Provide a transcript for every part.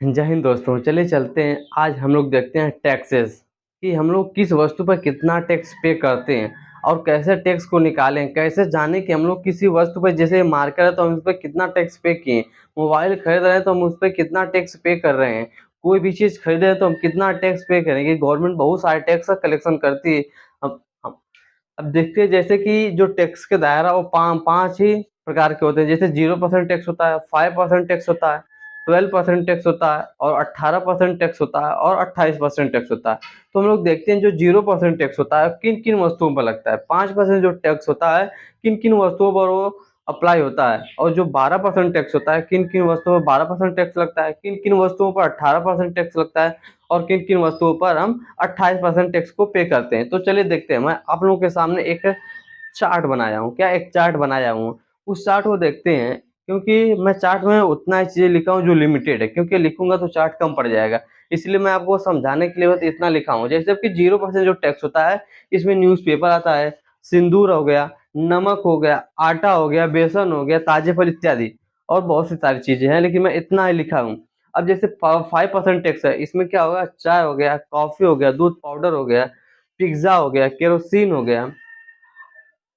जय हिंद दोस्तों। चलिए चलते हैं, आज हम लोग देखते हैं टैक्सेस कि हम लोग किस वस्तु पर कितना टैक्स पे करते हैं और कैसे टैक्स को निकालें। कैसे जानें कि हम लोग किसी वस्तु पर, जैसे मार्कर है तो हम उस पर कितना टैक्स पे किए, मोबाइल खरीद रहे हैं तो हम उस पर कितना टैक्स पे कर रहे हैं, कोई भी चीज़ खरीद रहे हैं तो हम कितना टैक्स पे करेंगे। गवर्नमेंट बहुत सारे टैक्स का कलेक्शन करती है। अब अब देखते हैं जैसे कि जो टैक्स के दायरा वो पाँच ही प्रकार के होते हैं। जैसे 0% टैक्स होता है, 5% टैक्स होता है, 12% टैक्स होता है और 18% टैक्स होता है और 28% टैक्स होता है। तो हम लोग देखते हैं जो 0% टैक्स होता है किन किन वस्तुओं पर लगता है, 5% जो टैक्स होता है किन किन वस्तुओं पर वो अप्लाई होता है, और जो 12% टैक्स होता है किन किन वस्तुओं पर 12% टैक्स लगता है, किन किन वस्तुओं पर 18% टैक्स लगता है और किन किन वस्तुओं पर हम 28% टैक्स को पे करते हैं। तो चलिए देखते हैं, मैं आप लोगों के सामने एक चार्ट बनाया हूँ। क्या एक चार्ट बनाया हूँ, उस चार्ट को देखते हैं। क्योंकि मैं चार्ट में उतना ही चीज़ें लिखा हूँ जो लिमिटेड है, क्योंकि लिखूंगा तो चार्ट कम पड़ जाएगा, इसलिए मैं आपको समझाने के लिए बस इतना लिखा हूँ। जैसे कि 0% जो टैक्स होता है इसमें न्यूज़पेपर आता है, सिंदूर हो गया, नमक हो गया, आटा हो गया, बेसन हो गया, ताजे फल इत्यादि और बहुत सी सारी चीजें हैं, लेकिन मैं इतना ही लिखा हूँ। अब जैसे 5% टैक्स है, इसमें क्या होगा, चाय हो गया, कॉफी हो गया, दूध पाउडर हो गया, पिज्जा हो गया, केरोसिन हो गया,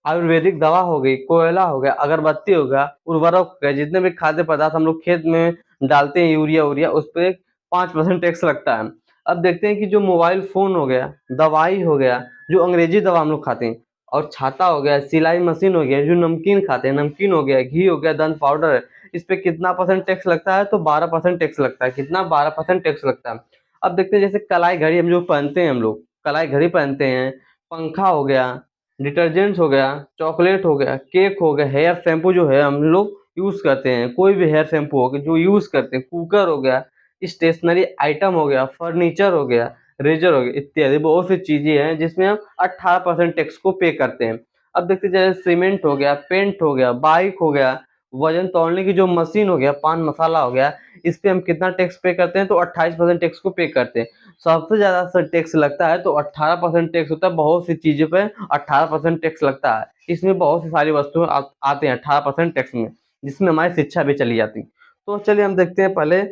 आयुर्वेदिक दवा हो गई, कोयला हो गया, अगरबत्ती हो गया, उर्वरक हो गया, जितने भी खाद्य पदार्थ हम लोग खेत में डालते हैं, यूरिया उरिया, उस पर 5% टैक्स लगता है। अब देखते हैं कि जो मोबाइल फोन हो गया, दवाई हो गया, जो अंग्रेजी दवा हम लोग खाते हैं, और छाता हो गया, सिलाई मशीन हो गया, जो नमकीन खाते हैं, नमकीन हो गया, घी हो गया, दंत पाउडर है, इस पे कितना परसेंट टैक्स लगता है, तो 12% टैक्स लगता है। कितना, 12% टैक्स लगता है। अब देखते हैं जैसे कलाई घड़ी हम जो पहनते हैं, हम लोग कलाई घड़ी पहनते हैं, पंखा हो गया, डिटर्जेंट्स हो गया, चॉकलेट हो गया, केक हो गया, हेयर शैम्पू जो है हम लोग यूज़ करते हैं, कोई भी हेयर शैम्पू हो गया जो यूज़ करते हैं, कुकर हो गया, स्टेशनरी आइटम हो गया, फर्नीचर हो गया, रेजर हो गया, इत्यादि बहुत सी चीज़ें हैं जिसमें हम 18% टैक्स को पे करते हैं। अब देखते जैसे सीमेंट हो गया, पेंट हो गया, बाइक हो गया, वजन तौलने की जो मशीन हो गया, पान मसाला हो गया, इस पे हम कितना टैक्स पे करते हैं, तो 28% टैक्स को पे करते हैं। सबसे ज़्यादा सर टैक्स लगता है तो 18% टैक्स होता है, बहुत सी चीज़ों पे 18% टैक्स लगता है। इसमें बहुत सी सारी वस्तुएं आते हैं 18% टैक्स में, जिसमें हमारी शिक्षा भी चली जाती। तो चलिए हम देखते हैं। पहले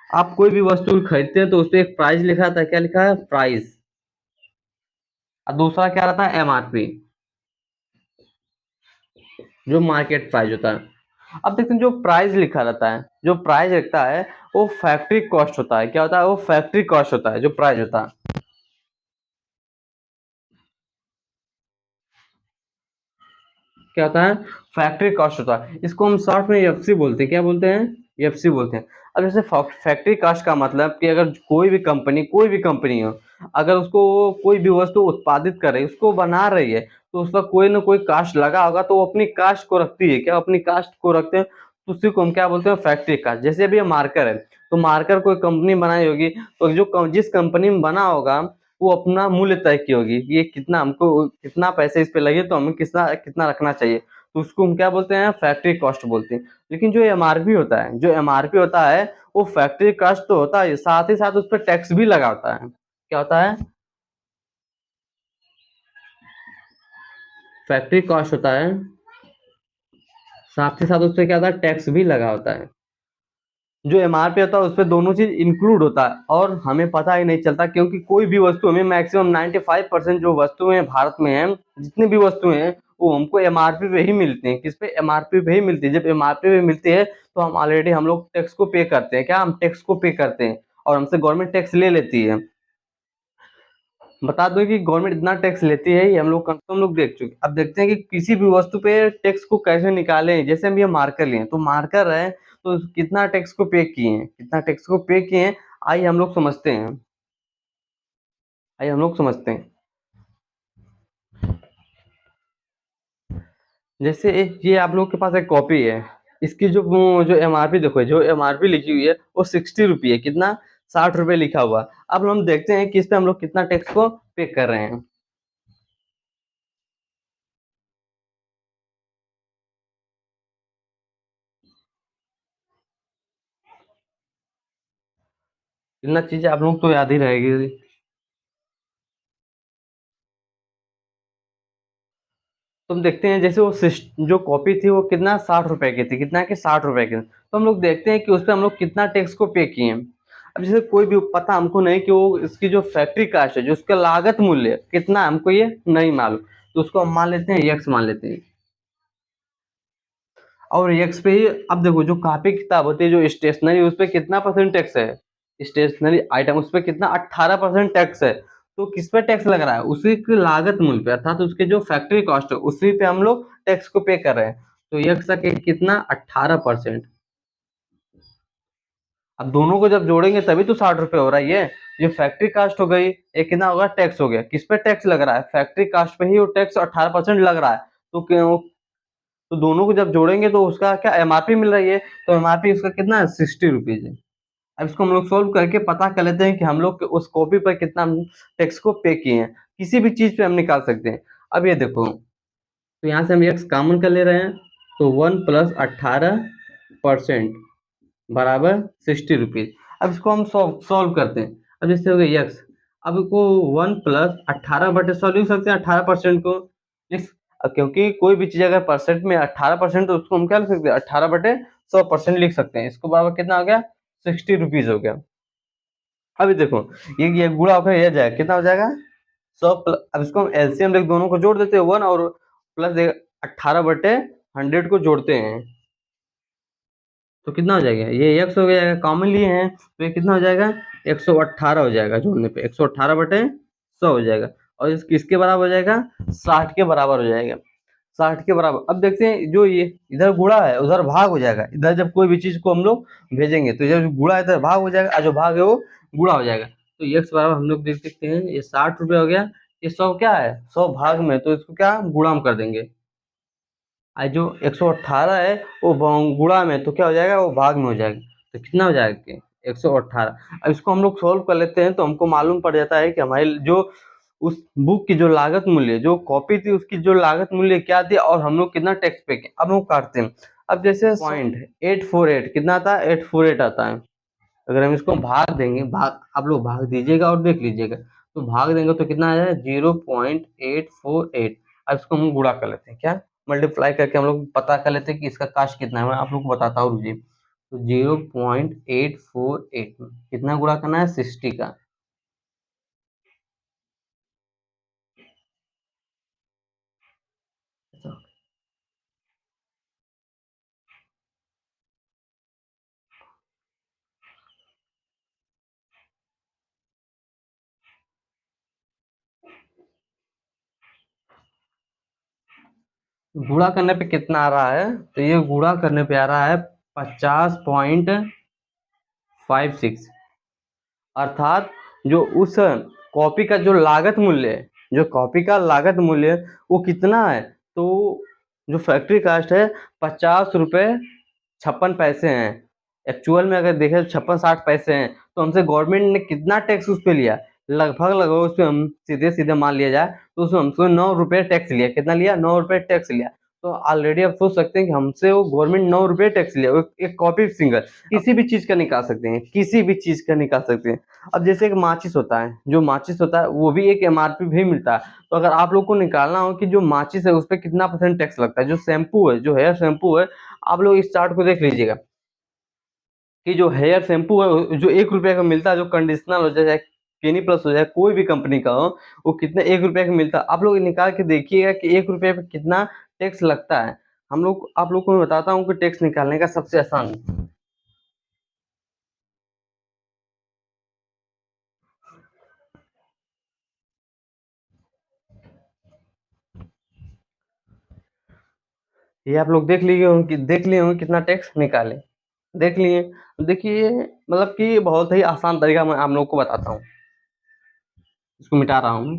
आप कोई भी वस्तु खरीदते हैं तो उस पे एक प्राइस लिखा रहता है, क्या लिखा है, प्राइस। और दूसरा क्या रहता है, एमआरपी, जो मार्केट प्राइस होता है। अब देखते हैं जो प्राइस लिखा रहता है, जो प्राइस लिखता है वो फैक्ट्री कॉस्ट होता है। क्या होता है, वो फैक्ट्री कॉस्ट होता है, जो प्राइस होता है। क्या होता है, फैक्ट्री कॉस्ट होता है। इसको हम शॉर्ट में एफसी बोलते हैं। क्या बोलते हैं, एफसी बोलते हैं। अब जैसे फैक्ट्री कॉस्ट का मतलब कि अगर कोई भी कंपनी हो, अगर उसको कोई भी वस्तु उत्पादित कर रही है, उसको बना रही है, तो उसका कोई ना कोई कास्ट लगा होगा, तो वो अपनी कास्ट को रखती है। क्या, अपनी कास्ट को रखते हैं, तो उसी को हम क्या बोलते हैं, फैक्ट्री कास्ट। जैसे अभी ये मार्कर है, तो मार्कर कोई कंपनी बनाई होगी, तो जिस कंपनी में बना होगा वो अपना मूल्य तय की होगी कि ये कितना, हमको कितना पैसे इस पे लगे तो हमें कितना कितना रखना चाहिए, तो उसको हम क्या बोलते हैं, फैक्ट्री कॉस्ट बोलते हैं। लेकिन जो एमआरपी होता है, वो फैक्ट्री कॉस्ट तो होता है, साथ ही साथ उस पर टैक्स भी लगा होता है। क्या होता है, फैक्ट्री कॉस्ट होता है, साथ ही साथ उस पर क्या होता है, टैक्स भी लगा होता है। जो एमआरपी होता है उस पे दोनों चीज इंक्लूड होता है, और हमें पता ही नहीं चलता, क्योंकि कोई भी वस्तु हमें मैक्सिमम 95% जो वस्तुएं भारत में हैं, जितनी भी वस्तुएं हैं, वो हमको एमआरपी पे ही मिलती हैं। किस पे, एमआरपी पे ही मिलती है। जब एमआरपी पे मिलती है तो हम लोग टैक्स को पे करते हैं। क्या, हम टैक्स को पे करते हैं और हमसे गवर्नमेंट टैक्स ले लेती है। बता दो कि गवर्नमेंट इतना टैक्स लेती है, ये हम लोग देख चुके। अब देखते हैं कि किसी भी वस्तु पे टैक्स को कैसे निकालें। जैसे हम ये मार्कर लिए, तो मार्कर है, तो कितना टैक्स को पे किए हैं, कितना टैक्स को पे किए हैं, आइए हम लोग समझते हैं। आइए हम लोग समझते हैं। जैसे ये आप लोग के पास एक कॉपी है, इसकी जो एमआरपी देखो, जो एमआरपी लिखी हुई है वो 60 रुपये है। कितना, 60 रुपये लिखा हुआ। अब हम देखते हैं कि इस पे हम लोग कितना टैक्स को पे कर रहे हैं। इतना चीजें आप लोग तो याद ही रहेगी। तो हम देखते हैं, जैसे जो कॉपी थी वो कितना, 60 रुपए की थी। कितना की, 60 रुपए की। तो हम लोग देखते हैं कि उस पे हम लोग कितना टैक्स को पे किए हैं। अब जैसे कोई भी पता हमको नहीं कि वो इसकी जो फैक्ट्री कास्ट है, जो उसका लागत मूल्य कितना है, हमको ये नहीं मालूम, तो उसको हम मान लेते हैं एक्स मान लेते हैं। और एक्स पे ही अब देखो, जो कॉपी किताब होती है, जो स्टेशनरी, उस पे कितना परसेंट टैक्स है, स्टेशनरी आइटम उस पे कितना 18% टैक्स है। तो किस पे टैक्स लग रहा है, उसी की लागत मूल्य पे, अर्थात उसके जो फैक्ट्री कॉस्ट है उसी पे हम लोग टैक्स को पे कर रहे हैं। तो एक्स का कितना 18%। अब दोनों को जब जोड़ेंगे तभी तो 60 रुपए हो रहा है। ये फैक्ट्री कास्ट हो गई, ये कितना होगा टैक्स हो गया, किस पे टैक्स लग रहा है, फैक्ट्री कास्ट पे ही वो टैक्स 18% लग रहा है। तो क्यों, तो दोनों को जब जोड़ेंगे तो उसका क्या एमआरपी मिल रही है, तो एमआरपी उसका कितना है 60 रुपीज है। अब इसको हम लोग सोल्व करके पता कर लेते हैं कि हम लोग उस कॉपी पर कितना टैक्स को पे किए हैं। किसी भी चीज पे हम निकाल सकते हैं। अब ये देखो, तो यहाँ से हम एक्स कॉमन कर ले रहे हैं, तो 1+18% बराबर 60 रुपीज। अब इसको हम सॉल्व करते हैं। अब जैसे हो गया एक्स, अब को 1+18/100 लिख सकते हैं 18% को। क्योंकि कोई भी चीज अगर परसेंट में 18%, तो उसको हम क्या लिख सकते हैं 18/100% लिख सकते हैं। इसको बराबर कितना हो गया 60 रुपीज हो गया। अभी देखो, ये गुणा होकर यह जाएगा, कितना हो जाएगा 100 अब इसको हम एलसीएम लेके दोनों को जोड़ देते हैं, 1 और प्लस 18/100 को जोड़ते हैं, तो कितना हो जाएगा, ये एक्स हो जाएगा, कॉमन लिए हैं तो ये कितना हो जाएगा 118 हो जाएगा, जोड़ने पे 118/100 हो जाएगा। और इस किसके बराबर हो जाएगा 60 के बराबर हो जाएगा, 60 के बराबर। अब देखते हैं, जो ये इधर गुणा है उधर भाग हो जाएगा, इधर जब कोई भी चीज को हम लोग भेजेंगे तो इधर गुणा है इधर भाग हो जाएगा, और जो भाग है वो गुणा हो जाएगा। तो एक्स बराबर हम लोग देख सकते हैं, ये 60 रुपये हो गया, ये 100 क्या है 100 भाग में, तो इसको क्या गुणा हम कर देंगे। आज जो 118 है वो गुणा में, तो क्या हो जाएगा वो भाग में हो जाएगा, तो कितना हो जाएगा 118। अब इसको हम लोग सोल्व कर लेते हैं, तो हमको मालूम पड़ जाता है कि हमारी जो उस बुक की जो लागत मूल्य, जो कॉपी थी उसकी जो लागत मूल्य क्या थी, और हम लोग कितना टैक्स पे किया। अब हम काटते हैं। अब जैसे 0.848 कितना आता है 848 आता है। अगर हम इसको भाग देंगे, भाग आप लोग भाग दीजिएगा और देख लीजिएगा, तो भाग देंगे तो कितना आ जाएगा 0.848। अब इसको हम गुणा कर लेते हैं, क्या मल्टीप्लाई करके हम लोग पता कर लेते हैं कि इसका कास्ट कितना है। मैं आप लोग को बताता हूँ, रुझे तो 0.848 में कितना गुणा करना है 60 का। गुणा करने पे कितना आ रहा है, तो ये गुणा करने पे आ रहा है 50.56, अर्थात जो उस कॉपी का जो लागत मूल्य है, जो कॉपी का लागत मूल्य है, वो कितना है, तो जो फैक्ट्री कास्ट है 50 रुपये 56 पैसे हैं। एक्चुअल में अगर देखें 56-60 पैसे हैं, तो हमसे गवर्नमेंट ने कितना टैक्स उस पर लिया, लगभग उस पर हम सीधे सीधे मान लिया जाए तो उसमें हमसे 9 रुपये टैक्स लिया। कितना लिया 9 रुपये टैक्स लिया। तो ऑलरेडी आप सोच सकते हैं कि हमसे वो गवर्नमेंट 9 रुपये टैक्स लिया, एक कॉपी सिंगल किसी भी चीज का निकाल सकते हैं, किसी भी चीज का निकाल सकते हैं। अब जैसे एक माचिस होता है, जो माचिस होता है वो भी एक एमआरपी भी मिलता है। तो अगर आप लोग को निकालना हो कि जो माचिस है उस पर कितना परसेंट टैक्स लगता है, जो शैम्पू है, जो हेयर शैम्पू है, आप लोग इस चार्ट को देख लीजिएगा कि जो हेयर शैम्पू है जो 1 रुपये का मिलता है, जो कंडीशनर हो जाए, क्लिनिक प्लस हो जाए, कोई भी कंपनी का हो, वो कितने 1 रुपये का मिलता है। आप लोग निकाल के देखिएगा कि 1 रुपये पे कितना टैक्स लगता है। हम लोग आप लोग को मैं बताता हूँ कि टैक्स निकालने का सबसे आसान, ये आप लोग देख लिए होंगे कितना टैक्स निकाले, देख लिए। देखिए मतलब कि बहुत ही आसान तरीका मैं आप लोग को बताता हूँ। इसको मिटा रहा हूँ,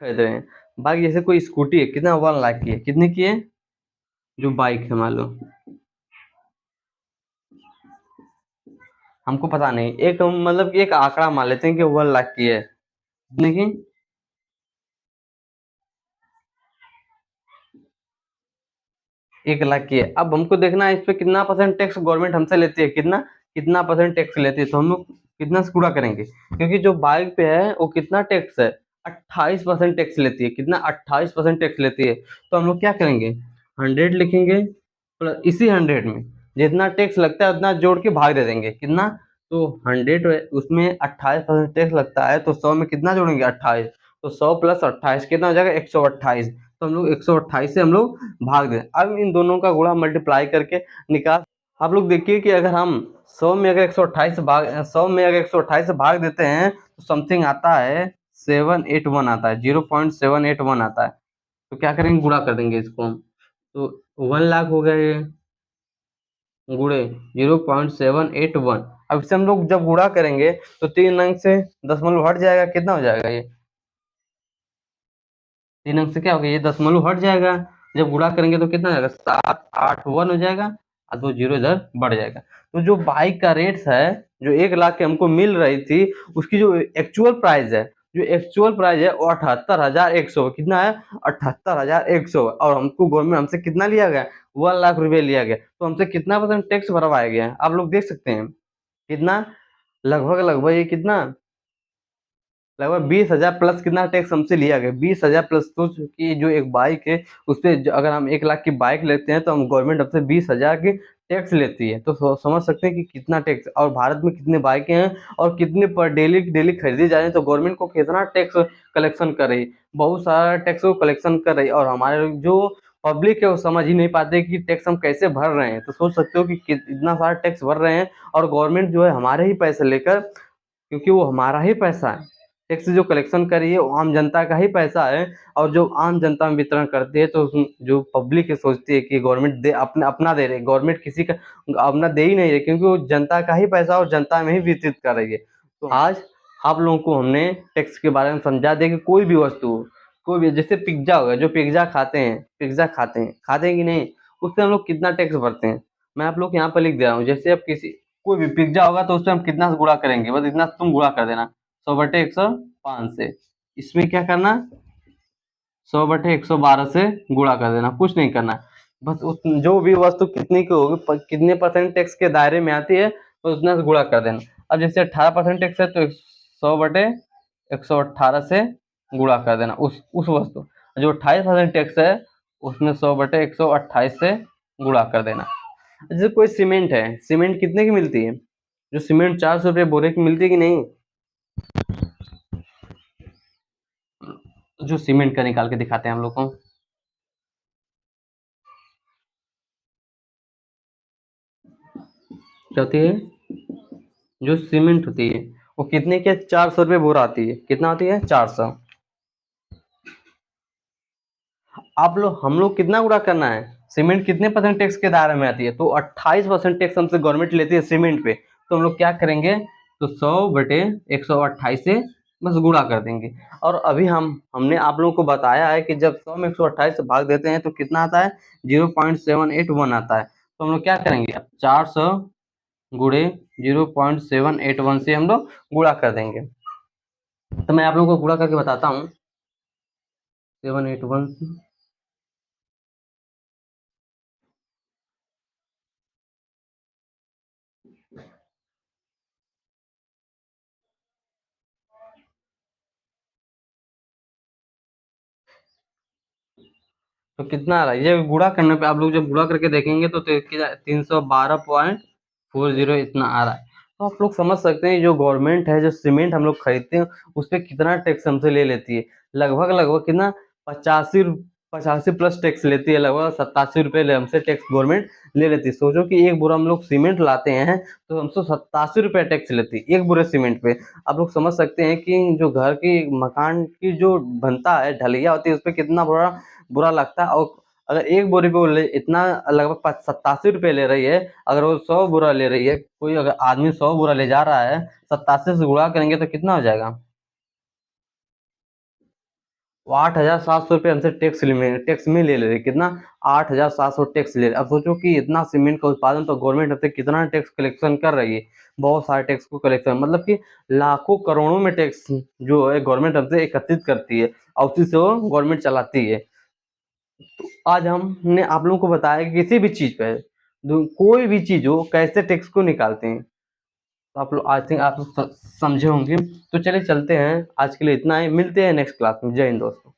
खरीद रहे हैं बाइक, जैसे कोई स्कूटी है, कितना 1 लाख की है, कितने की है, जो बाइक है मान लो, हमको पता नहीं, एक मतलब कि एक आंकड़ा मान लेते हैं कि 1 लाख की है, कितने की 1 लाख की है। अब हमको देखना है इस पे कितना परसेंट टैक्स गवर्नमेंट हमसे लेती है, कितना कितना परसेंट टैक्स लेती है, तो हम लोग कितना से गुणा करेंगे, क्योंकि जो बाइक पे है वो कितना टैक्स है 28% टैक्स लेती है। कितना? 28% टैक्स लेती है। तो हम लोग क्या करेंगे, 100 लिखेंगे, प्लस इसी 100 में जितना टैक्स लगता है उतना जोड़ के भाग दे देंगे। कितना? तो 100 उसमें 28% टैक्स लगता है, तो 100 में कितना जोड़ेंगे? 28। तो 100 प्लस 28 कितना हो जाएगा? 128। तो हम लोग 128 से हम लोग भाग दें। अब इन दोनों का गुणा मल्टीप्लाई करके निकाल। आप लोग देखिए कि अगर हम 100 में अगर 128 से भाग 100 में अगर 128 से भाग देते हैं तो समथिंग आता है 781 आता है, 0.781 आता है। तो क्या करेंगे, गुणा कर देंगे इसको हम। तो 1 लाख हो गया ये, गुणे 0.781। अब इसे हम लोग जब गुणा करेंगे तो 3 अंक से दशमलव हट जाएगा। कितना हो जाएगा ये? 3 अंक से क्या होगा, ये दशमलव हट जाएगा। जब गुणा करेंगे तो कितना हो जाएगा? 781 हो जाएगा, और 2 जीरो इधर बढ़ जाएगा। तो जो बाइक का रेट है, जो 1 लाख की हमको मिल रही थी, उसकी जो एक्चुअल प्राइस है, वो 78,100। कितना है? 78,100। और हमको गवर्नमेंट हमसे कितना लिया गया? 1 लाख रुपए लिया गया। तो हमसे कितना परसेंट टैक्स भरवाया गया है, आप लोग देख सकते हैं। कितना? लगभग लगभग ये कितना, लगभग 20,000 प्लस कितना टैक्स हमसे लिया गया? 20,000 प्लस। तो कि जो एक बाइक है उस पे अगर हम 1 लाख की बाइक लेते हैं तो हम गवर्नमेंट हमसे 20,000 की टैक्स लेती है। तो समझ सकते हैं कि कितना टैक्स, और भारत में कितने बाइकें हैं और कितने पर डेली डेली खरीदी जा रही है, तो गवर्नमेंट को कितना टैक्स कलेक्शन कर रही है। बहुत सारा टैक्स को कलेक्शन कर रही है, और हमारे जो पब्लिक है वो समझ ही नहीं पाते कि टैक्स हम कैसे भर रहे हैं। तो सोच सकते हो कि इतना सारा टैक्स भर रहे हैं, और गवर्नमेंट जो है हमारे ही पैसे लेकर, क्योंकि वो हमारा ही पैसा है, टैक्स जो कलेक्शन करी है वो आम जनता का ही पैसा है। और जो आम जनता में वितरण करती है, तो जो पब्लिक है सोचती है कि गवर्नमेंट दे, अपना अपना दे रही है। गवर्नमेंट किसी का अपना दे ही नहीं रही, क्योंकि वो जनता का ही पैसा और जनता में ही वितरित कर रही है। तो आज आप लोगों को हमने टैक्स के बारे में समझा दिया कि कोई भी वस्तु हो, कोई भी, जैसे पिज्जा होगा, जो पिज्जा खाते हैं, खाते हैं कि नहीं, उससे हम लोग कितना टैक्स भरते हैं। मैं आप लोग को यहाँ पर लिख दे रहा हूँ। जैसे अब किसी कोई भी पिज्जा होगा तो उस पर हम कितना से गुणा करेंगे, बस इतना तुम गुणा कर देना, 100/105 से। इसमें क्या करना, 100/112 से गुणा कर देना, कुछ नहीं करना। बस उस जो भी वस्तु कितनी की होगी, कितने परसेंट टैक्स के दायरे में आती है, तो उतना से गुणा कर देना। अब जैसे 18% टैक्स है, तो 100/118 से गुणा कर देना उस वस्तु। जो 28% टैक्स है, उसमें 100/128 से गुणा कर देना। जैसे कोई सीमेंट है, सीमेंट कितने की मिलती है? जो सीमेंट 400 रुपये बोरे की मिलती है कि नहीं? जो सीमेंट का निकाल के दिखाते हैं हम लोग को। क्या होती है? जो सीमेंट होती है वो कितने के? 400 रुपये बोरा आती है। कितना आती है? 400। आप लोग हम लोग कितना गुणा करना है? सीमेंट कितने परसेंट टैक्स के दायरे में आती है? तो 28% टैक्स हमसे गवर्नमेंट लेती है सीमेंट पे। तो हम लोग क्या करेंगे, तो 100/128 से बस गुणा कर देंगे। और अभी हमने आप लोगों को बताया है कि जब 100 में 128 से भाग देते हैं तो कितना आता है? 0.781 आता है। तो हम लोग क्या करेंगे, अब 400 गुणे 0.781 से हम लोग गुणा कर देंगे। तो मैं आप लोगों को गुणा करके बताता हूँ। 781 तो कितना आ रहा है? ये गुणा करने पे आप लोग जब गुणा करके देखेंगे तो 312.40 इतना आ रहा है। तो आप लोग समझ सकते हैं जो गवर्नमेंट है, जो सीमेंट हम लोग खरीदते हैं, उस पर कितना टैक्स हमसे ले लेती है। लगभग लगभग कितना, 85 प्लस टैक्स लेती है। लगभग 87 रुपये हमसे टैक्स गवर्नमेंट ले लेती है। सोचो कि एक बोरा हम लोग सीमेंट लाते हैं तो हमसे 87 रुपये टैक्स लेती है एक बोरे सीमेंट पे। आप लोग समझ सकते हैं कि जो घर की मकान की जो बनता है, ढलैया होती है, उस पर कितना बुरा बुरा लगता है। और अगर एक बोरे पे वो इतना लगभग 87 रुपये ले रही है, अगर वो 100 बोरा ले रही है, कोई अगर आदमी 100 बोरा ले जा रहा है, 87 से गुणा करेंगे तो कितना हो जाएगा? वो 8,700 रुपये हमसे टैक्स में ले रही है। कितना? 8,700 टैक्स ले रही है। अब सोचो कि इतना सीमेंट का उत्पादन, तो गवर्नमेंट हमसे कितना टैक्स कलेक्शन कर रही है। बहुत सारे टैक्स को कलेक्शन, मतलब कि लाखों करोड़ों में टैक्स जो है गवर्नमेंट हमसे एकत्रित करती है, और उसी से वो गवर्नमेंट चलाती है। तो आज हमने आप लोगों को बताया कि किसी भी चीज़ पे, कोई भी चीज़ हो, कैसे टैक्स को निकालते हैं। तो आप लोग आई थिंक आप लोग समझे होंगे। तो चलिए चलते हैं, आज के लिए इतना ही, मिलते हैं नेक्स्ट क्लास में। जय हिंद दोस्तों।